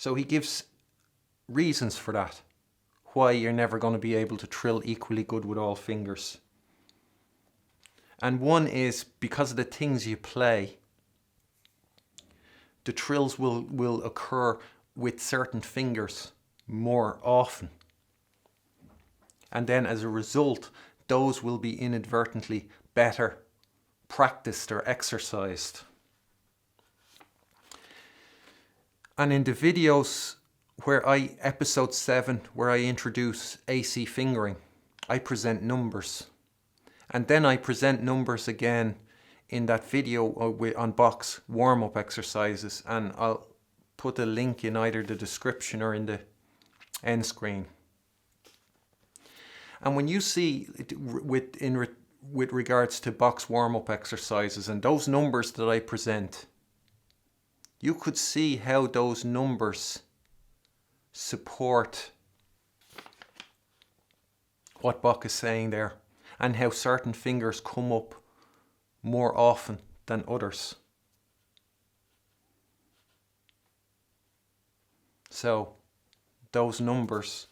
So he gives reasons for that, why you're never going to be able to trill equally good with all fingers. And one is because of the things you play. The trills will occur with certain fingers more often. And then as a result, those will be inadvertently better practiced or exercised. And in the videos episode 7, where I introduce AC fingering, I present numbers. And then I present numbers again in that video on Bach's warm-up exercises, and I'll put a link in either the description or in the end screen. And when you see with regards to Bach's warm-up exercises and those numbers that I present, you could see how those numbers support what Bach is saying there, and how certain fingers come up more often than others. So those numbers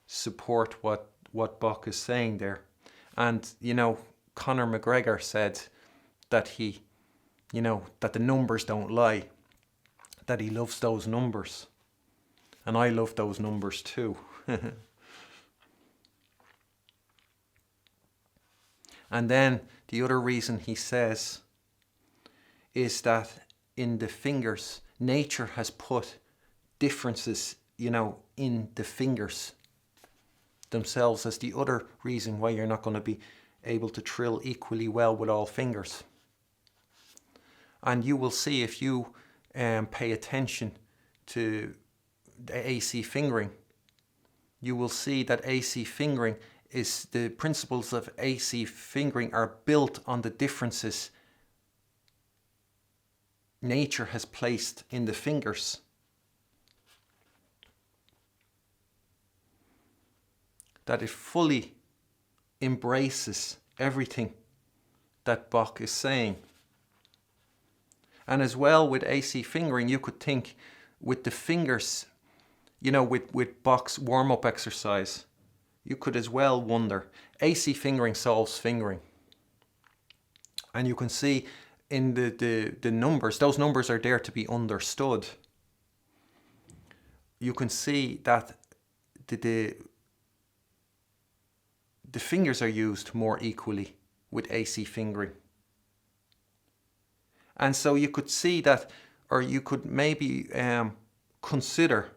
support what Bach is saying there. And Conor McGregor said that that the numbers don't lie, that he loves those numbers. And I love those numbers too. And then the other reason he says is that in the fingers, nature has put differences, in the fingers themselves as the other reason why you're not going to be able to trill equally well with all fingers. And you will see, if you pay attention to the AC fingering, you will see that AC fingering is, the principles of AC fingering are built on the differences nature has placed in the fingers. That it fully embraces everything that Bach is saying. And as well with AC fingering, you could think with the fingers, with Bach's warm-up exercise, you could as well wonder, AC fingering solves fingering. And you can see in the numbers, those numbers are there to be understood. You can see that the fingers are used more equally with AC fingering. And so you could see that, or you could maybe consider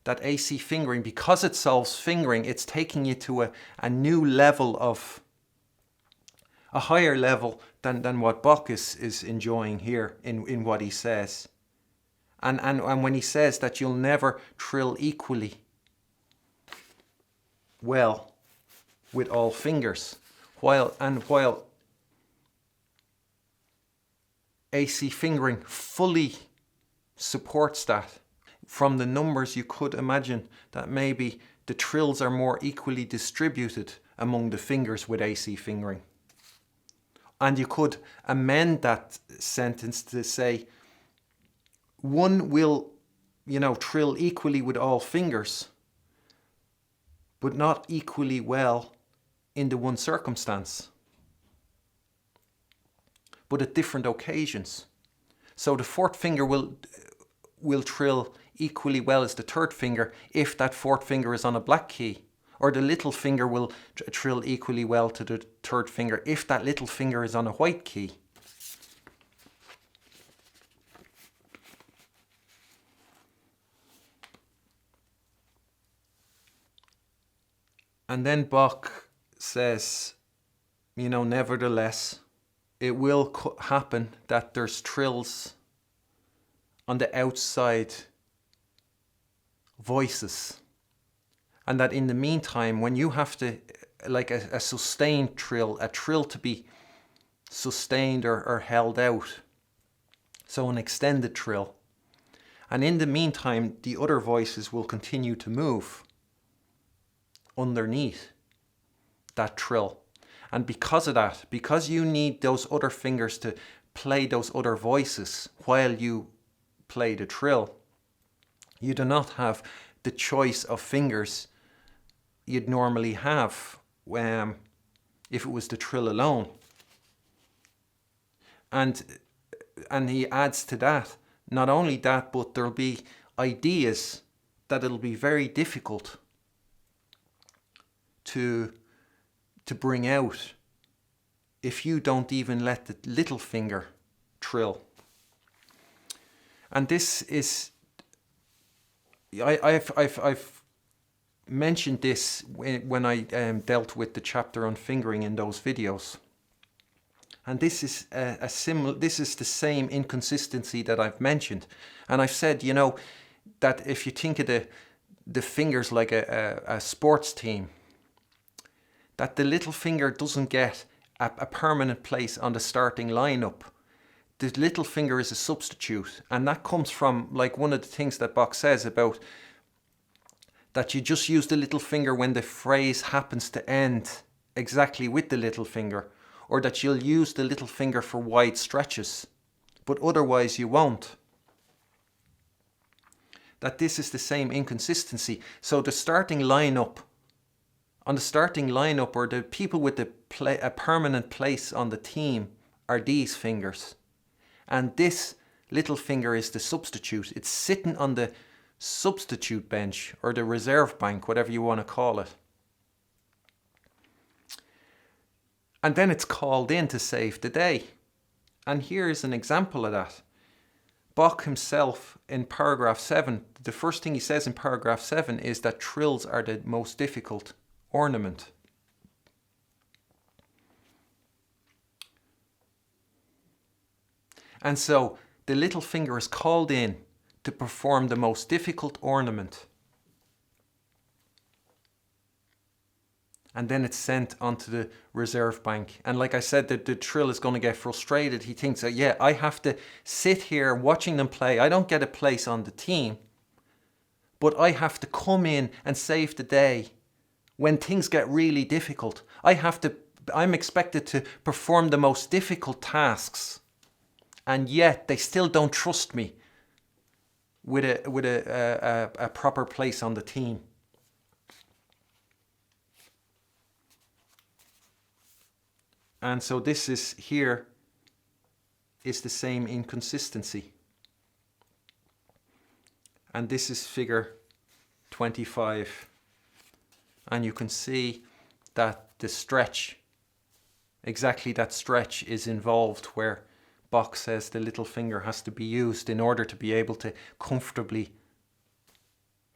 that AC fingering, because it solves fingering, it's taking you to a new level of, a higher level than what Bach is enjoying here in what he says. And when he says that you'll never trill equally well with all fingers, while AC fingering fully supports that. From the numbers, you could imagine that maybe the trills are more equally distributed among the fingers with AC fingering. And you could amend that sentence to say, one will, trill equally with all fingers, but not equally well in the one circumstance, but at different occasions. So the fourth finger will trill equally well as the third finger if that fourth finger is on a black key, or the little finger will trill equally well to the third finger if that little finger is on a white key. And then Bach says, nevertheless, it will happen that there's trills on the outside voices. And that in the meantime, when you have to, like a sustained trill, a trill to be sustained or held out, so an extended trill. And in the meantime, the other voices will continue to move underneath that trill. And because of that, because you need those other fingers to play those other voices while you play the trill, You do not have the choice of fingers you'd normally have if it was the trill alone. And he adds to that, not only that, but there'll be ideas that it'll be very difficult to bring out if you don't even let the little finger trill. And this is, I've mentioned this when I dealt with the chapter on fingering in those videos. And this is this is the same inconsistency that I've mentioned. And I've said, you know, that if you think of the fingers like a sports team, that the little finger doesn't get a permanent place on the starting lineup. The little finger is a substitute, and that comes from, like, one of the things that Bach says about that you just use the little finger when the phrase happens to end exactly with the little finger, or that you'll use the little finger for wide stretches, but otherwise you won't. That this is the same inconsistency. So the starting lineup, on the starting lineup, or the people with a permanent place on the team, are these fingers. And this little finger is the substitute. It's sitting on the substitute bench, or the reserve bank, whatever you want to call it. And then it's called in to save the day. And here's an example of that. Bach himself, in paragraph 7, the first thing he says in paragraph 7 is that trills are the most difficult ornament. And so the little finger is called in to perform the most difficult ornament. And then it's sent onto the reserve bank. And like I said, the trill is going to get frustrated. He thinks, yeah, I have to sit here watching them play. I don't get a place on the team, but I have to come in and save the day when things get really difficult. I'm expected to perform the most difficult tasks, and yet they still don't trust me with a proper place on the team. And so this is here is the same inconsistency. And this is figure 25. And you can see that the stretch, exactly that stretch is involved, where Bach says the little finger has to be used in order to be able to comfortably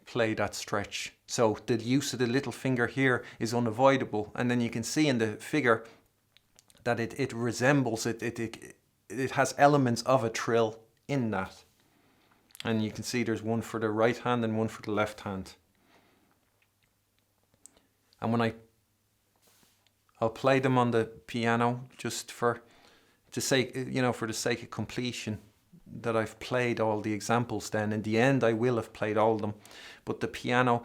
play that stretch. So the use of the little finger here is unavoidable. And then you can see in the figure that it resembles, it has elements of a trill in that. And you can see there's one for the right hand and one for the left hand. And when I'll play them on the piano just for the sake of completion, that I've played all the examples. Then in the end I will have played all of them. But the piano,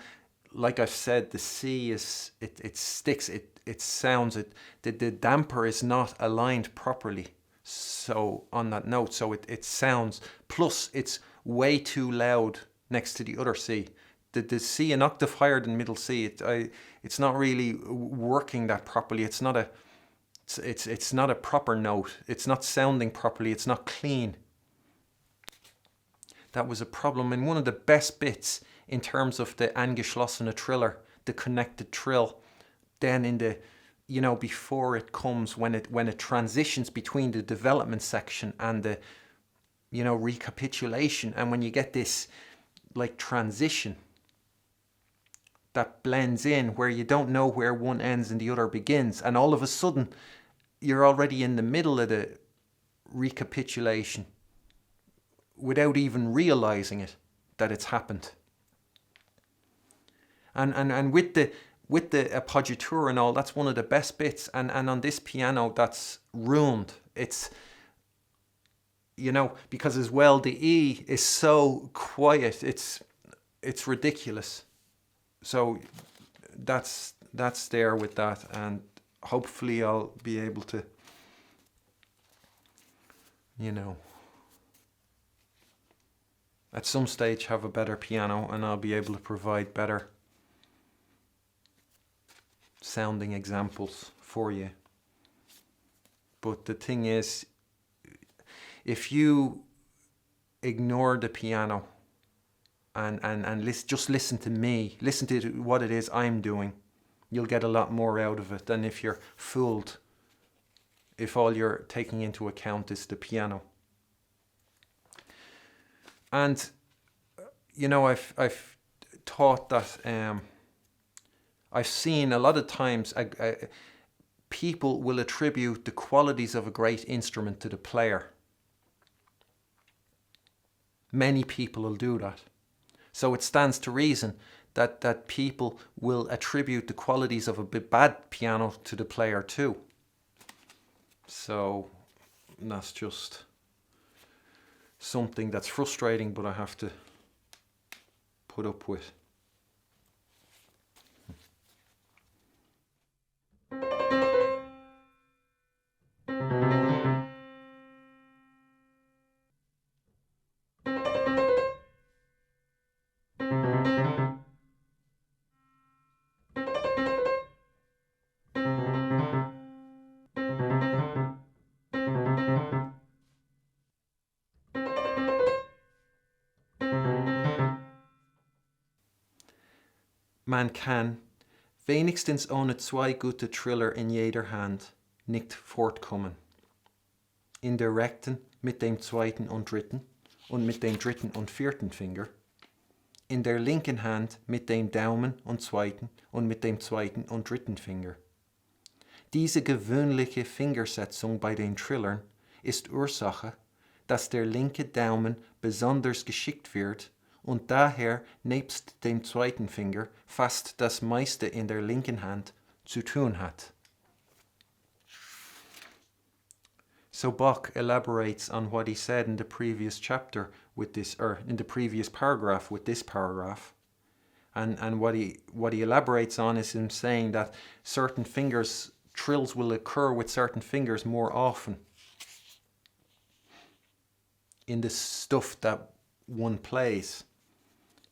like I've said, the C is, it sticks, it sounds, the damper is not aligned properly, so on that note, so it sounds, plus it's way too loud next to the other C. The C an octave higher than middle C, it's not really working that properly. It's not a proper note. It's not sounding properly. It's not clean. That was a problem. And one of the best bits in terms of the angeschlossene triller, the connected trill, then in the, before it comes, when it transitions between the development section and the, recapitulation, and when you get this like transition that blends in, where you don't know where one ends and the other begins, and all of a sudden you're already in the middle of the recapitulation without even realizing it, that it's happened. And with the appoggiatura and all, that's one of the best bits. And on this piano, that's ruined. It's, because as well, the E is so quiet. It's ridiculous. So that's there with that. And hopefully I'll be able to, at some stage have a better piano and I'll be able to provide better sounding examples for you. But the thing is, if you ignore the piano and just listen to me, listen to what it is I'm doing, you'll get a lot more out of it than if you're fooled, if all you're taking into account is the piano. And, you know, I've thought that, I've seen a lot of times people will attribute the qualities of a great instrument to the player. Many people will do that. So it stands to reason that people will attribute the qualities of a bad piano to the player too. So that's just something that's frustrating, but I have to put up with. Man kann wenigstens ohne zwei gute Triller in jeder Hand nicht fortkommen. In der rechten mit dem zweiten und dritten und mit dem dritten und vierten Finger. In der linken Hand mit dem Daumen und zweiten und mit dem zweiten und dritten Finger. Diese gewöhnliche Fingersetzung bei den Trillern ist Ursache, dass der linke Daumen besonders geschickt wird und daher nebst dem zweiten Finger fast das meiste in der linken Hand zu tun hat. So Bach elaborates on what he said in the previous chapter with this, or in the previous paragraph with this paragraph. And what he elaborates on is him saying that certain fingers, trills will occur with certain fingers more often in the stuff that one plays.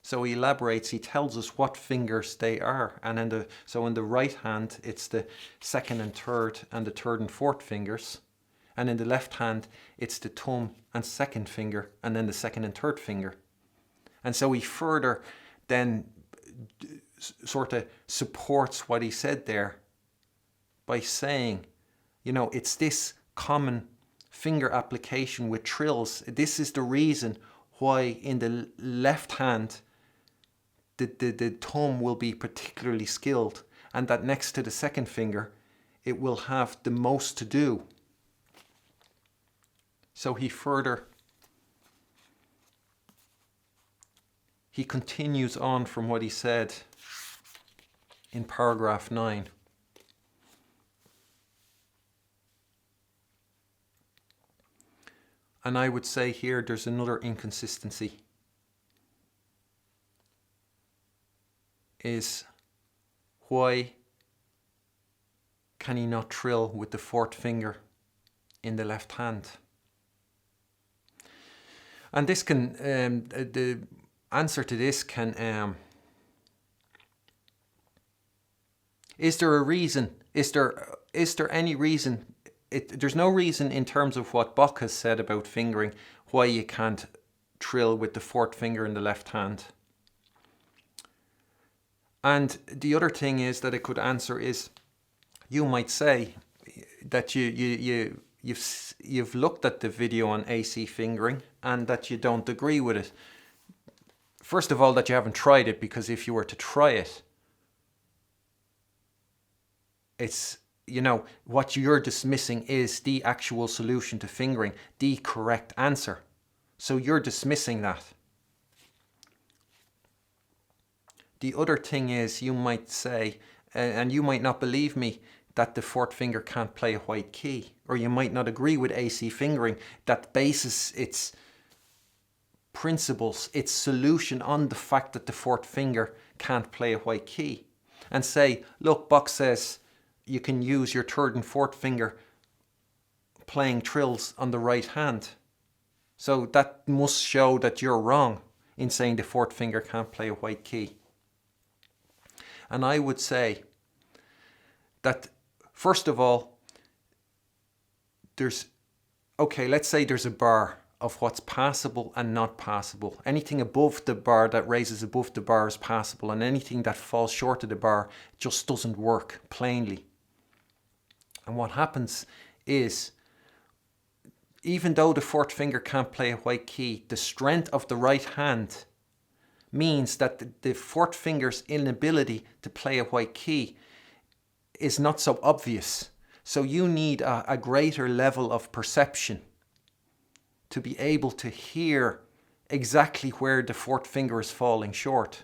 So he elaborates, he tells us what fingers they are. And in the right hand, it's the second and third and the third and fourth fingers. And in the left hand, it's the thumb and second finger and then the second and third finger. And so he further then sort of supports what he said there by saying, you know, it's this common finger application with trills. This is the reason why in the left hand, the thumb will be particularly skilled, and that next to the second finger, it will have the most to do. So he continues on from what he said in paragraph 9. And I would say here there's another inconsistency. Is why can he not trill with the fourth finger in the left hand? And this can, the answer to this can, is there a reason? Is there any reason? There's no reason in terms of what Bach has said about fingering why you can't trill with the fourth finger in the left hand. And the other thing is that it could answer is, you might say that you've looked at the video on AC fingering and that you don't agree with it. First of all, that you haven't tried it, because if you were to try it, it's, you know, what you're dismissing is the actual solution to fingering, the correct answer. So you're dismissing that. The other thing is, you might say, and you might not believe me, that the fourth finger can't play a white key. Or you might not agree with AC fingering that bases its principles, its solution on the fact that the fourth finger can't play a white key. And say, look, Bach says you can use your third and fourth finger playing trills on the right hand. So that must show that you're wrong. in saying the fourth finger can't play a white key. And I would say that, first of all, let's say there's a bar of what's passable and not passable. Anything above the bar, that raises above the bar, is passable, and anything that falls short of the bar just doesn't work, plainly. And what happens is, even though the fourth finger can't play a white key, the strength of the right hand means that the fourth finger's inability to play a white key is not so obvious. So you need a greater level of perception to be able to hear exactly where the fourth finger is falling short.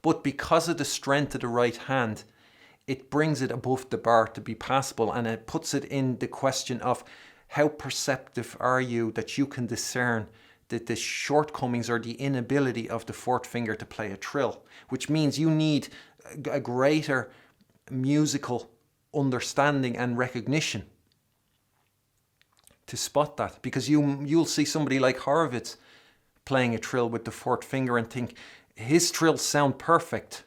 But because of the strength of the right hand, it brings it above the bar to be passable, and it puts it in the question of how perceptive are you that you can discern that the shortcomings or the inability of the fourth finger to play a trill, which means you need a greater musical understanding and recognition to spot that, because you'll see somebody like Horowitz playing a trill with the fourth finger and think his trills sound perfect.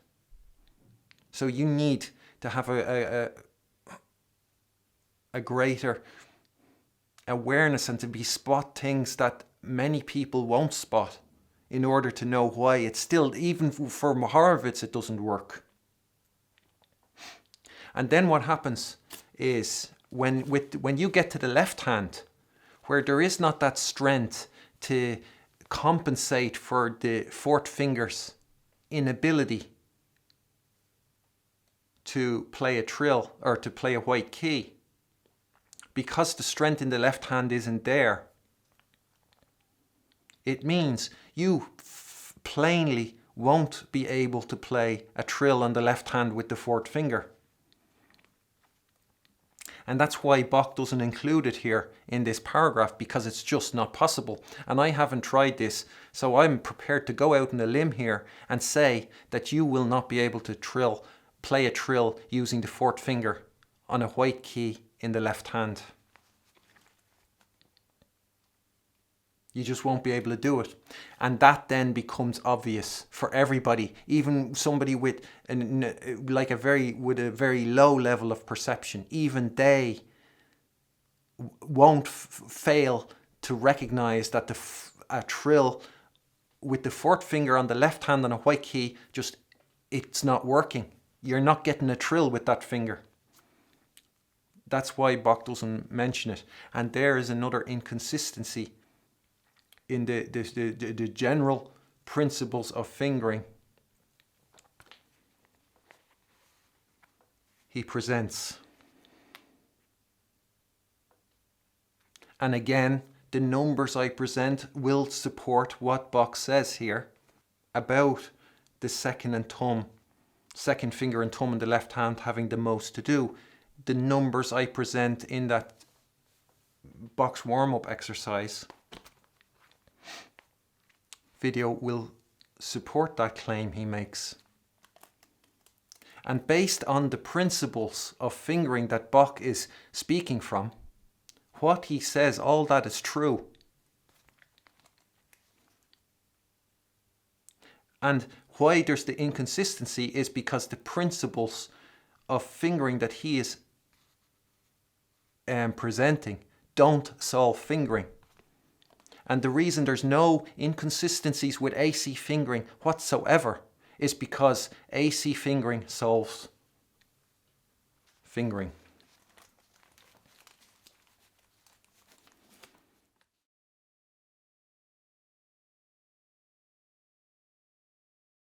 So you need to have a greater awareness and to be spot things that many people won't spot in order to know why it's still, even for Horowitz, it doesn't work. And then what happens is when you get to the left hand, where there is not that strength to compensate for the fourth finger's inability to play a trill or to play a white key, because the strength in the left hand isn't there, it means you plainly won't be able to play a trill on the left hand with the fourth finger. And that's why Bach doesn't include it here in this paragraph, because it's just not possible. And I haven't tried this, so I'm prepared to go out on a limb here and say that you will not be able to play a trill using the fourth finger on a white key in the left hand. You just won't be able to do it. And that then becomes obvious for everybody, even somebody with a very low level of perception. Even they won't fail to recognize that a trill with the fourth finger on the left hand on a white key, it's not working. You're not getting a trill with that finger. That's why Bach doesn't mention it. And there is another inconsistency in the general principles of fingering he presents. And again, the numbers I present will support what Bach says here about the second finger and thumb in the left hand having the most to do. The numbers I present in that Bach's warm-up exercise video will support that claim he makes. And based on the principles of fingering that Bach is speaking from, what he says, all that is true. And why there's the inconsistency is because the principles of fingering that he is presenting don't solve fingering. And the reason there's no inconsistencies with AC fingering whatsoever is because AC fingering solves fingering.